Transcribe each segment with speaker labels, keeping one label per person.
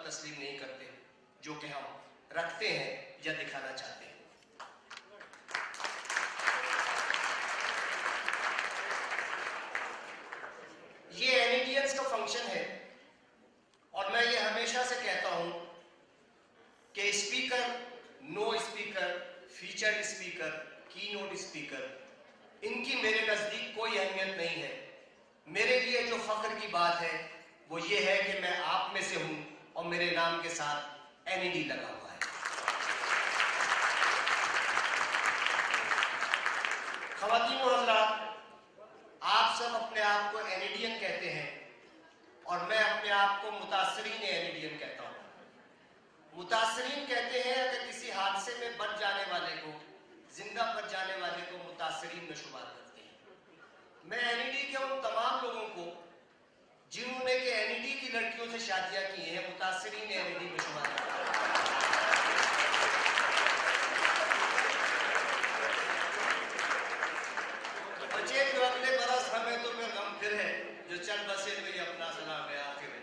Speaker 1: تسلیم نہیں کرتے جو کہ ہم رکھتے ہیں یا دکھانا چاہتے ہیں۔ یہ NEDians کا فنکشن ہے، اور میں یہ ہمیشہ سے کہتا ہوں کہ اسپیکر، نو اسپیکر، فیچرڈ اسپیکر، کی نوٹ اسپیکر، ان کی میرے نزدیک کوئی اہمیت نہیں ہے۔ میرے لیے جو فخر کی بات ہے وہ یہ ہے کہ میں آپ میں سے ہوں اور میرے نام کے ساتھ NED لگا ہوا ہے۔ خواتین و حضرات، آپ سب اپنے آپ کو NEDian کہتے ہیں اور میں اپنے آپ کو متاثرین NEDian کہتا ہوں۔ متاثرین کہتے ہیں اگر کسی حادثے میں بچ جانے والے کو، زندہ بچ جانے والے کو متاثرین میں شمار کرتے ہیں۔ میں NED کے ان تمام لوگوں کو جنہوں نے کہ NED کی لڑکیوں سے شادیاں کی ہیں، متاثرین NED میں شمار کرتا ہوں۔ بچے جو اگلے برس ہمیں تو پھر غم پھر ہے، جو چل بسے میں اپنا سلام ہے آخر ہے۔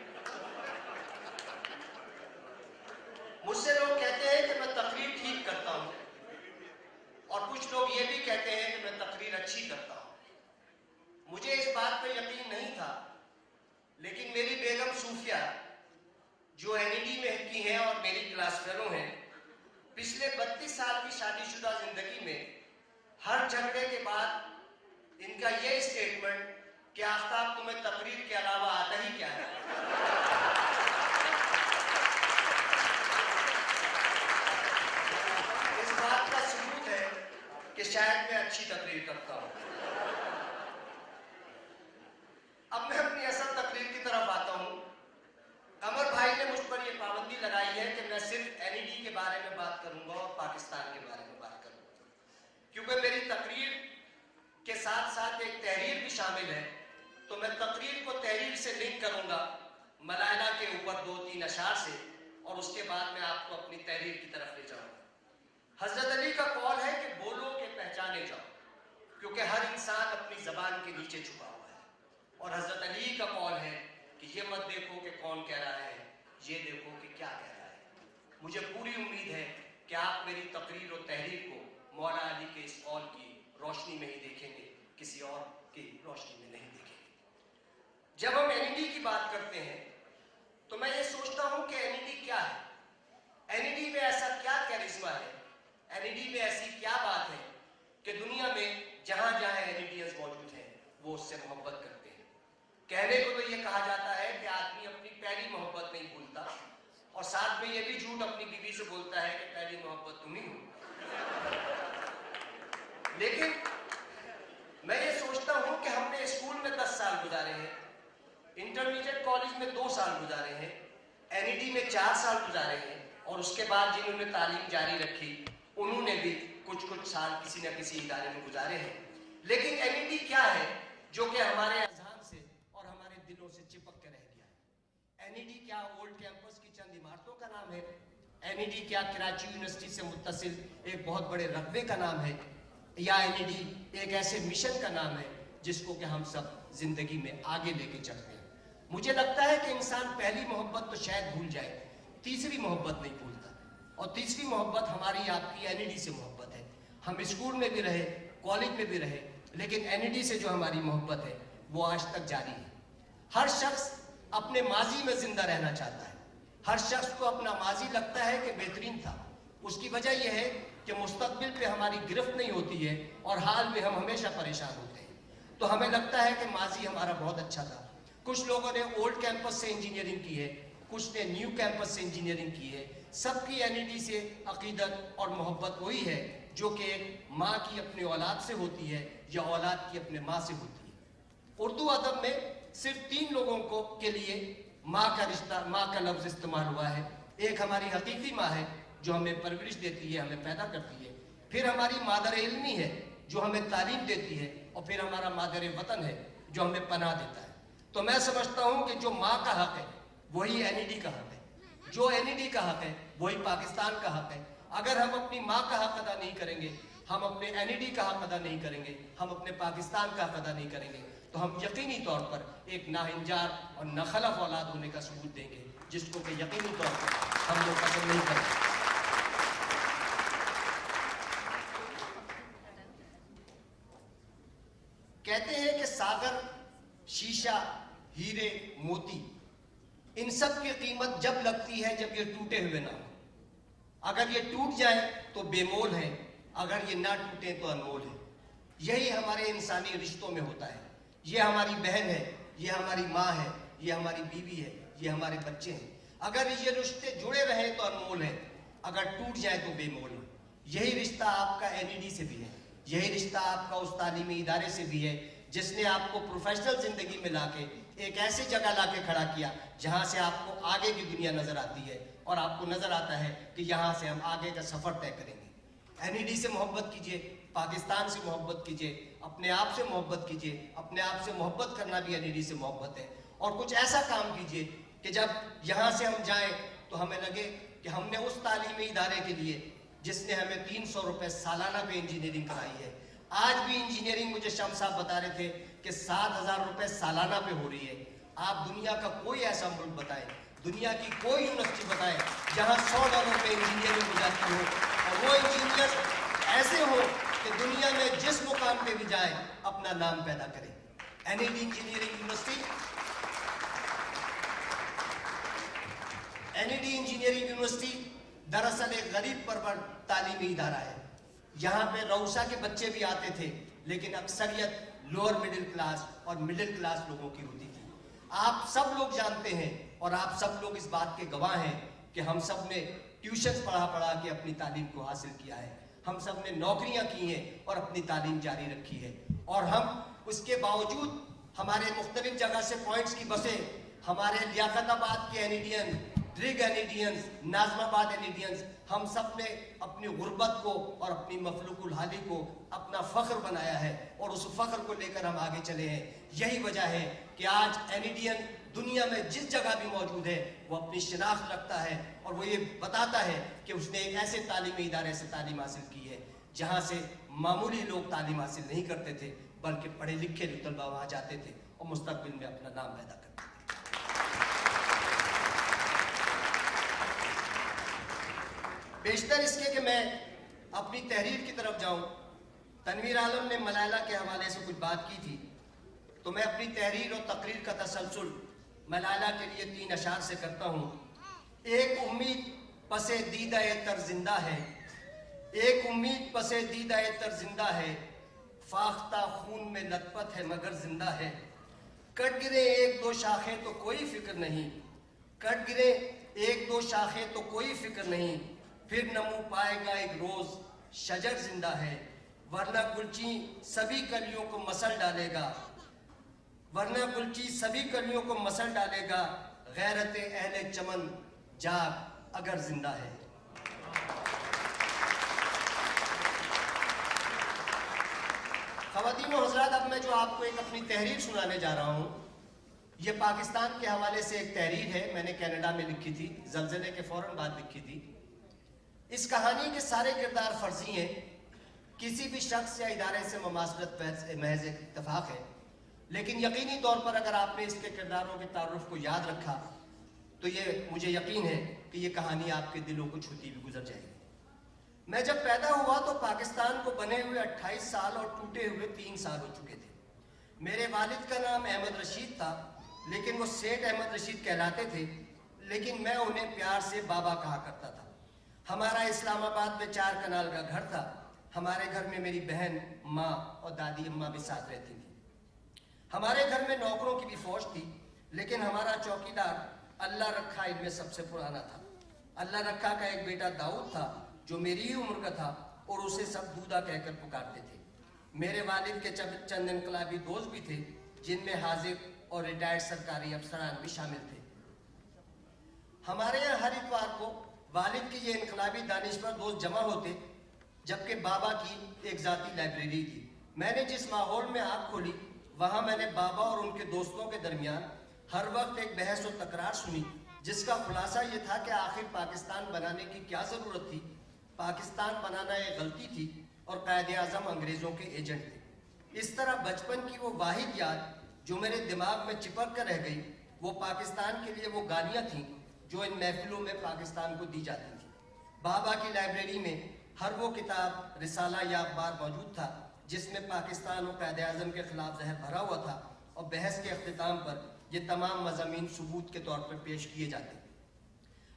Speaker 1: مجھ سے لوگ کہتے ہیں کہ میں تقریر ٹھیک کرتا ہوں، اور کچھ لوگ یہ بھی کہتے ہیں کہ میں تقریر اچھی کرتا ہوں۔ مجھے اس بات پہ یقین نہیں تھا، لیکن میری بیگم صوفیہ جو NED میں کی ہیں اور میری کلاس فیلو ہیں، پچھلے 32 سال کی شادی شدہ زندگی میں ہر جھگڑے کے بعد ان کا یہ اسٹیٹمنٹ کہ آفتاب تمہیں تقریر کے علاوہ آتا ہی کیا ہے؟ اس بات کا ثبوت ہے کہ شاید میں اچھی تقریر کرتا ہوں۔ اب میں اپنی اصل تقریر کی طرف آتا ہوں۔ قمر بھائی نے مجھ پر یہ پابندی لگائی ہے کہ میں صرف NED کے بارے میں بات کروں گا اور پاکستان کے بارے میں بات کروں گا، کیونکہ میری تقریر کے ساتھ ساتھ ایک تحریر بھی شامل ہے، تو میں تقریر کو تحریر سے لنک کروں گا ملائلہ کے اوپر 2-3 اشعار سے، اور اس کے بعد میں آپ کو اپنی تحریر کی طرف لے جاؤں گا۔ حضرت علی کا قول ہے کہ بولو کہ پہچانے جاؤ، کیونکہ ہر انسان اپنی زبان کے نیچے چھپا ہوا ہے، اور حضرت علی کا قول ہے کہ یہ مت دیکھو کہ کون کہہ رہا ہے، یہ دیکھو کہ کیا کہہ رہا ہے۔ مجھے پوری امید ہے کہ آپ میری تقریر و تحریر کو مولا علی کے اس قول کی روشنی میں ہی دیکھیں گے، کسی اور کی روشنی میں نہیں دیکھیں گے۔ جب ہم NED کی بات کرتے ہیں تو میں یہ سوچتا ہوں کہ NED کیا ہے؟ NED میں ایسا کیا کیرزما ہے؟ NED میں ایسی کیا بات ہے کہ دنیا میں جہاں جہاں NEDians موجود ہیں وہ اس سے محبت کرتے ہیں؟ کہنے کو تو یہ کہا جاتا ہے کہ آدمی اپنی پہلی محبت نہیں بھولتا، اور ساتھ میں یہ بھی جھوٹ اپنی بیوی سے بولتا ہے کہ پہلی محبت تم ہی ہو۔ لیکن میں یہ سوچتا ہوں کہ ہم نے اسکول میں 10 سال گزارے ہیں، انٹرمیڈیٹ کالج میں 2 سال گزارے ہیں، NED میں 4 سال گزارے ہیں، اور اس کے بعد جنہوں نے تعلیم جاری رکھی انہوں نے بھی کچھ سال کسی نہ کسی ادارے میں گزارے ہیں۔ لیکن NED کیا ہے جو کہ ہمارے اذہان سے اور ہمارے دلوں سے چپک کے رہ گیا ہے؟ NED کیا اولڈ کیمپس کی چند عمارتوں کا نام ہے؟ NED کیا کراچی یونیورسٹی سے متصل ایک بہت بڑے رقبے کا نام ہے؟ یا NED ایک ایسے مشن کا نام ہے جس کو کہ ہم سب زندگی میں آگے لے کے چلتے ہیں؟ مجھے لگتا ہے کہ انسان پہلی محبت تو شاید بھول جائے، تیسری محبت نہیں بھولتا، اور تیسری محبت ہماری آپ کی NED سے محبت ہے۔ ہم اسکول میں بھی رہے، کالج میں بھی رہے، لیکن NED سے جو ہماری محبت ہے وہ آج تک جاری ہے۔ ہر شخص اپنے ماضی میں زندہ رہنا چاہتا ہے، ہر شخص کو اپنا ماضی لگتا ہے کہ بہترین تھا۔ اس کی وجہ یہ ہے کہ مستقبل پہ ہماری گرفت نہیں ہوتی ہے اور حال میں ہم ہمیشہ پریشان ہوتے ہیں، تو ہمیں لگتا ہے کہ ماضی ہمارا بہت اچھا تھا۔ کچھ لوگوں نے اولڈ کیمپس سے انجینئرنگ کی ہے، کچھ نے نیو کیمپس سے انجینئرنگ کی ہے۔ سب کی NED سے عقیدت اور محبت وہی ہے جو کہ ایک ماں کی اپنے اولاد سے ہوتی ہے یا اولاد کی اپنے ماں سے ہوتی ہے۔ اردو ادب میں صرف 3 لوگوں کے لیے ماں کا رشتہ، ماں کا لفظ استعمال ہوا ہے۔ ایک ہماری حقیقی ماں ہے جو ہمیں پرورش دیتی ہے، ہمیں پیدا کرتی ہے، پھر ہماری مادر علمی ہے جو ہمیں تعلیم دیتی ہے، اور پھر ہمارا مادر وطن ہے جو ہمیں پناہ دیتا ہے۔ تو میں سمجھتا ہوں کہ جو ماں کا حق ہے وہی NED کا حق ہے، جو NED کا حق ہے وہی پاکستان کا حق ہے۔ اگر ہم اپنی ماں کا حق ادا نہیں کریں گے، ہم اپنے NED کا حق ادا نہیں کریں گے، ہم اپنے پاکستان کا حق ادا نہیں کریں گے، تو ہم یقینی طور پر ایک ناہنجار اور ناخلف اولاد ہونے کا ثبوت دیں گے۔ جس کو کہ یقینی طور پر ہم لوگ پسند نہیں کرتے۔ کہتے ہیں کہ ساگر، شیشہ، ہیرے، موتی، ان سب کی قیمت جب لگتی ہے جب یہ ٹوٹے ہوئے نہ ہوں۔ اگر یہ ٹوٹ جائیں تو بے مول ہے، اگر یہ نہ ٹوٹیں تو انمول ہے۔ یہی ہمارے انسانی رشتوں میں ہوتا ہے۔ یہ ہماری بہن ہے، یہ ہماری ماں ہے، یہ ہماری بیوی ہے، یہ ہمارے بچے ہیں۔ اگر یہ رشتے جڑے رہیں تو انمول ہے، اگر ٹوٹ جائیں تو بے مول ہے۔ یہی رشتہ آپ کا NED سے بھی ہے، یہی رشتہ آپ کا اس تعلیمی ادارے سے بھی ہے جس نے آپ کو پروفیشنل زندگی میں لا کے ایک ایسی جگہ لا کے کھڑا کیا جہاں سے آپ کو آگے کی دنیا نظر آتی ہے، اور آپ کو نظر آتا ہے کہ یہاں سے ہم آگے کا سفر طے کریں گے۔ NED سے محبت کیجئے، پاکستان سے محبت کیجئے، اپنے آپ سے محبت کیجئے۔ اپنے آپ سے محبت کرنا بھی NED سے محبت ہے۔ اور کچھ ایسا کام کیجئے کہ جب یہاں سے ہم جائیں تو ہمیں لگے کہ ہم نے اس تعلیمی ادارے کے لیے جس نے ہمیں 300 روپے سالانہ پہ انجینئرنگ کرائی ہے، آج بھی انجینئرنگ مجھے شمس صاحب بتا رہے تھے کہ 7,000 روپے سالانہ پہ ہو رہی ہے۔ آپ دنیا کا کوئی ایسا ملک بتائیں، دنیا کی کوئی یونیورسٹی بتائیں جہاں $100 پہ انجینئرنگ ہو جاتی ہو، اور وہ انجینئر ایسے ہو کہ دنیا میں جس مقام پہ بھی جائیں اپنا نام پیدا کریں۔ NED engineering university, NED engineering university دراصل ایک غریب پرور تعلیمی ادارہ ہے۔ یہاں پہ روسا کے بچے بھی آتے تھے، لیکن اکثریت لوور مڈل کلاس اور مڈل کلاس لوگوں کی ہوتی تھی۔ آپ سب لوگ جانتے ہیں اور آپ سب لوگ اس بات کے گواہ ہیں کہ ہم سب نے ٹیوشن پڑھا کے اپنی تعلیم کو حاصل کیا ہے، ہم سب نے نوکریاں کی ہیں اور اپنی تعلیم جاری رکھی ہے، اور ہم اس کے باوجود ہمارے مختلف جگہ سے پوائنٹس کی بسیں، ہمارے لیاقت آباد کے NEDین، ڈرگ NEDینز، ناظم آباد NEDینز، ہم سب نے اپنی غربت کو اور اپنی مفلوق الحالی کو اپنا فخر بنایا ہے، اور اس فخر کو لے کر ہم آگے چلے ہیں۔ یہی وجہ ہے کہ آج NEDین دنیا میں جس جگہ بھی موجود ہے وہ اپنی شناخت رکھتا ہے، اور وہ یہ بتاتا ہے کہ اس نے ایک ایسے تعلیمی ادارے سے تعلیم حاصل کی ہے جہاں سے معمولی لوگ تعلیم حاصل نہیں کرتے تھے، بلکہ پڑھے لکھے طلباء وہاں جاتے تھے اور مستقبل میں اپنا نام پیدا کرتے تھے۔ بیشتر اس کے کہ میں اپنی تحریر کی طرف جاؤں، تنویر عالم نے ملالہ کے حوالے سے کچھ بات کی تھی، تو میں اپنی تحریر اور تقریر کا تسلسل ملالہ کے لیے 3 اشعار سے کرتا ہوں۔ ایک امید پس دیدہ تر زندہ ہے، ایک امید پس دیدہ تر زندہ ہے، فاختہ خون میں لت پت ہے مگر زندہ ہے۔ کٹ گرے 1-2 شاخیں تو کوئی فکر نہیں، کٹ گرے 1-2 شاخیں تو کوئی فکر نہیں، پھر نمو پائے گا ایک روز شجر زندہ ہے، ورنہ گلچی سبھی کلیوں کو مسل ڈالے گا، ورنہ گلچی سبھی کلیوں کو مسل ڈالے گا، غیرت اہل چمن جاگ اگر زندہ ہے۔ خواتین و حضرات، اب میں جو آپ کو ایک اپنی تحریر سنانے جا رہا ہوں، یہ پاکستان کے حوالے سے ایک تحریر ہے، میں نے کینیڈا میں لکھی تھی، زلزلے کے فوراً بعد لکھی تھی۔ اس کہانی کے سارے کردار فرضی ہیں، کسی بھی شخص یا ادارے سے مماثلت محض ایک اتفاق ہے، لیکن یقینی طور پر اگر آپ نے اس کے کرداروں کے تعارف کو یاد رکھا تو یہ مجھے یقین ہے کہ یہ کہانی آپ کے دلوں کو چھوتی بھی گزر جائے گی۔ میں جب پیدا ہوا تو پاکستان کو بنے ہوئے 28 سال اور ٹوٹے ہوئے 3 سال ہو چکے تھے۔ میرے والد کا نام احمد رشید تھا، لیکن وہ سیٹ احمد رشید کہلاتے تھے، لیکن میں انہیں پیار سے بابا کہا کرتا تھا۔ ہمارا اسلام آباد میں 4 کنال کا گھر تھا۔ ہمارے گھر میں میری بہن، ماں اور دادی اماں بھی ساتھ رہتی تھی۔ ہمارے گھر میں نوکروں کی بھی فوج تھی، لیکن ہمارا چوکیدار اللہ رکھا ان میں سب سے پرانا تھا۔ اللہ رکھا کا ایک بیٹا داؤد تھا جو میری ہی عمر کا تھا، اور اسے سب دودھا کہہ کر پکارتے تھے۔ میرے والد کے چند انقلابی دوست بھی تھے، جن میں حاضر اور ریٹائرڈ سرکاری افسران بھی شامل تھے۔ ہمارے یہاں ہر اتوار کو والد کے یہ انقلابی دانشور دوست جمع ہوتے، جبکہ بابا کی ایک ذاتی لائبریری تھی۔ میں نے جس ماحول میں آنکھ کھولی، وہاں میں نے بابا اور ان کے دوستوں کے درمیان ہر وقت ایک بحث و تکرار سنی، جس کا خلاصہ یہ تھا کہ آخر پاکستان بنانے کی کیا ضرورت تھی، پاکستان بنانا ایک غلطی تھی اور قائد اعظم انگریزوں کے ایجنٹ تھے۔ اس طرح بچپن کی وہ واحد یاد جو میرے دماغ میں چپک کر رہ گئی، وہ پاکستان کے لیے وہ گالیاں تھیں جو ان محفلوں میں پاکستان کو دی جاتی تھی۔ بابا کی لائبریری میں ہر وہ کتاب، رسالہ یا اخبار موجود تھا جس میں پاکستان اور قائد اعظم کے خلاف زہر بھرا ہوا تھا، اور بحث کے اختتام پر یہ تمام مضامین ثبوت کے طور پر پیش کیے جاتے۔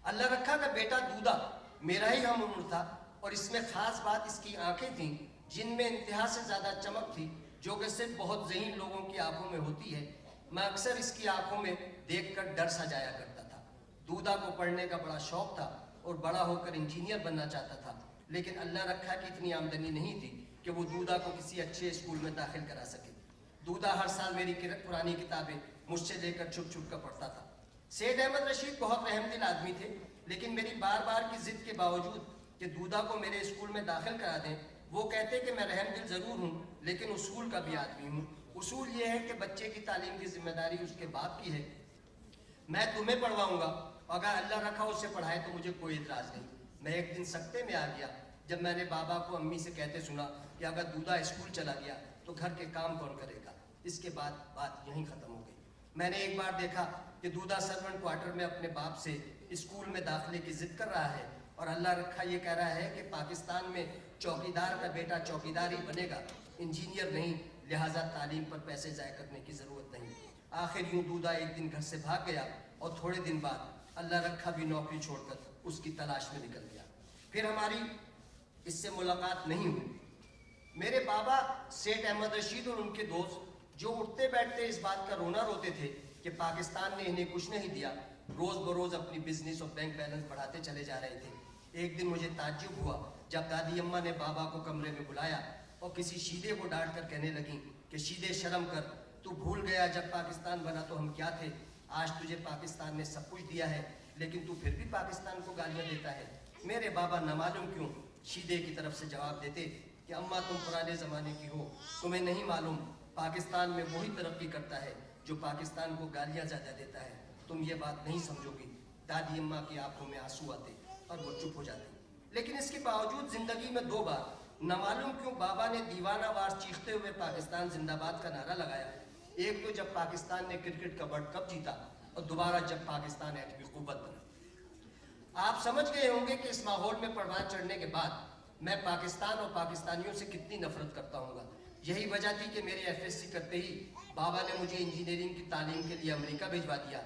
Speaker 1: اللہ رکھا کا بیٹا دودھا میرا ہی ہم عمر تھا، اور اس میں خاص بات اس کی آنکھیں تھیں جن میں انتہا سے زیادہ چمک تھی، جو کہ صرف بہت ذہین لوگوں کی آنکھوں میں ہوتی ہے۔ میں اکثر اس کی آنکھوں میں دیکھ کر ڈر سا جایا کرتا تھا۔ دودھا کو پڑھنے کا بڑا شوق تھا اور بڑا ہو کر انجینئر بننا چاہتا تھا، لیکن اللہ رکھا کی اتنی آمدنی نہیں تھی کہ وہ دودھا کو کسی اچھے اسکول میں داخل کرا سکے۔ دودھا ہر سال میری پرانی کتابیں مجھ سے لے کر چھپ چھپ کر پڑھتا تھا۔ سید احمد رشید بہت رحم دل آدمی تھے، لیکن میری بار بار کی ضد کے باوجود کہ دودھا کو میرے اسکول میں داخل کرا دیں، وہ کہتے کہ میں رحم دل ضرور ہوں لیکن اصول کا بھی آدمی ہوں۔ اصول یہ ہے کہ بچے کی تعلیم کی ذمہ داری اس کے باپ کی ہے۔ میں تمہیں پڑھواؤں گا، اگر اللہ رکھا اسے پڑھائے تو مجھے کوئی اعتراض نہیں۔ میں ایک دن سکتے میں آ گیا جب میں نے بابا کو امی سے کہتے سنا کہ اگر دودھا اسکول چلا گیا تو گھر کے کام کون کرے گا۔ اس کے بعد بات یہیں ختم ہو گئی۔ میں نے ایک بار دیکھا کہ دودھا سرونٹ کوارٹر میں اپنے باپ سے اسکول میں داخلے کی ضد کر رہا ہے، اور اللہ رکھا یہ کہہ رہا ہے کہ پاکستان میں چوکیدار کا بیٹا چوکیدار ہی بنے گا، انجینئر نہیں، لہٰذا تعلیم پر پیسے ضائع کرنے کی ضرورت نہیں۔ آخر یوں دودھا ایک دن گھر سے بھاگ گیا، اور تھوڑے دن بعد اللہ رکھا بھی نوکری چھوڑ کر اس کی تلاش میں نکل گیا۔ پھر ہماری اس سے ملاقات نہیں ہوئی۔ میرے بابا سیٹ احمد رشید اور ان کے دوست جو اٹھتے بیٹھتے اس بات کا رونا روتے تھے کہ پاکستان نے انہیں کچھ نہیں دیا، روز بروز اپنی بزنس اور بینک بیلنس بڑھاتے چلے جا رہے تھے۔ ایک دن مجھے تعجب ہوا جب دادی اماں نے بابا کو کمرے میں بلایا اور کسی شیدے کو ڈانٹ کر کہنے لگیں کہ شیدے شرم کر، تو بھول گیا جب پاکستان بنا تو ہم کیا تھے۔ آج تجھے پاکستان نے سب کچھ دیا ہے لیکن تو پھر بھی پاکستان کو گالیاں دیتا ہے۔ میرے بابا نہ معلوم کیوں شیدے کی طرف سے جواب دیتے کہ اماں تم پرانے زمانے کی ہو، تمہیں نہیں معلوم پاکستان میں وہی ترقی کرتا ہے جو پاکستان کو گالیاں زیادہ دیتا ہے، تم یہ بات نہیں سمجھو گی۔ دادی اماں کی آنکھوں میں آنسو آتے اور وہ چپ ہو جاتی، لیکن اس کے باوجود زندگی میں 2 بار نہ معلوم کیوں بابا نے دیوانہ وار چیختے ہوئے پاکستان زندہ باد کا نعرہ لگایا۔ ایک تو جب پاکستان نے کرکٹ کا ورلڈ کپ جیتا، اور دوبارہ جب پاکستان ایٹمی قوت بنا۔ آپ سمجھ گئے ہوں گے کہ اس ماحول میں پروان چڑھنے کے بعد میں پاکستان اور پاکستانیوں سے کتنی نفرت کرتا ہوں گا۔ یہی وجہ تھی کہ میرے FSC کرتے ہی بابا نے مجھے انجینئرنگ کی تعلیم کے لیے امریکہ بھیجوا دیا،